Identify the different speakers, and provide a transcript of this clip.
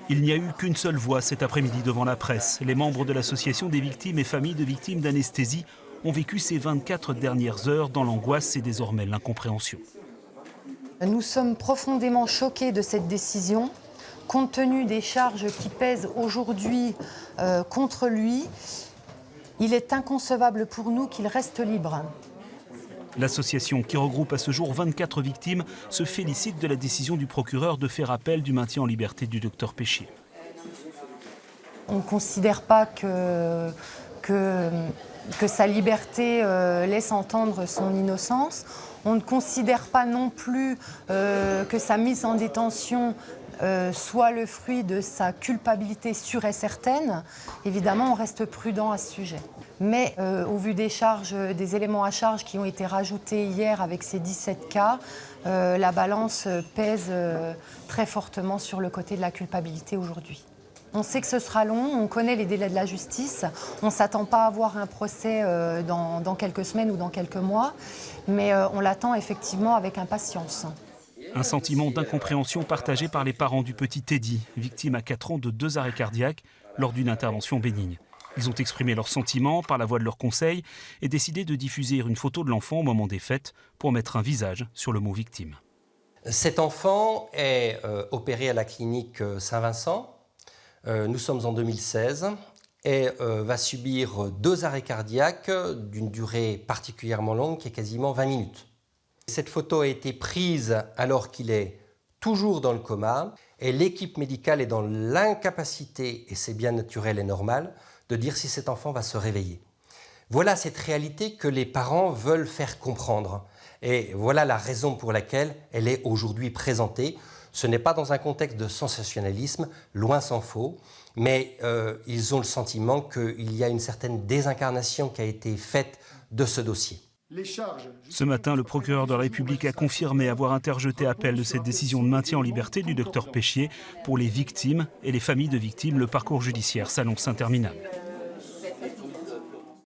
Speaker 1: Il n'y a eu qu'une seule voix cet après-midi devant la presse. Les membres de l'association des victimes et familles de victimes d'anesthésie ont vécu ces 24 dernières heures dans l'angoisse et désormais l'incompréhension.
Speaker 2: Nous sommes profondément choqués de cette décision. Compte tenu des charges qui pèsent aujourd'hui contre lui, il est inconcevable pour nous qu'il reste libre.
Speaker 1: L'association, qui regroupe à ce jour 24 victimes, se félicite de la décision du procureur de faire appel du maintien en liberté du docteur Péchier.
Speaker 2: On ne considère pas que sa liberté laisse entendre son innocence. On ne considère pas non plus que sa mise en détention soit le fruit de sa culpabilité sûre et certaine. Évidemment, on reste prudent à ce sujet. Mais au vu des charges, des éléments à charge qui ont été rajoutés hier avec ces 17 cas, la balance pèse très fortement sur le côté de la culpabilité aujourd'hui. On sait que ce sera long, on connaît les délais de la justice, on ne s'attend pas à avoir un procès dans quelques semaines ou dans quelques mois, mais on l'attend effectivement avec impatience.
Speaker 1: Un sentiment d'incompréhension partagé par les parents du petit Teddy, victime à 4 ans de 2 arrêts cardiaques lors d'une intervention bénigne. Ils ont exprimé leurs sentiments par la voix de leur conseil et décidé de diffuser une photo de l'enfant au moment des fêtes pour mettre un visage sur le mot victime.
Speaker 3: Cet enfant est opéré à la clinique Saint-Vincent. Nous sommes en 2016 et va subir 2 arrêts cardiaques d'une durée particulièrement longue qui est quasiment 20 minutes. Cette photo a été prise alors qu'il est toujours dans le coma et l'équipe médicale est dans l'incapacité, et c'est bien naturel et normal, de dire si cet enfant va se réveiller. Voilà cette réalité que les parents veulent faire comprendre. Et voilà la raison pour laquelle elle est aujourd'hui présentée. Ce n'est pas dans un contexte de sensationnalisme, loin s'en faut, mais ils ont le sentiment qu'il y a une certaine désincarnation qui a été faite de ce dossier.
Speaker 1: Ce matin, le procureur de la République a confirmé avoir interjeté appel de cette décision de maintien en liberté du docteur Péchier. Pour les victimes et les familles de victimes, le parcours judiciaire s'annonce interminable.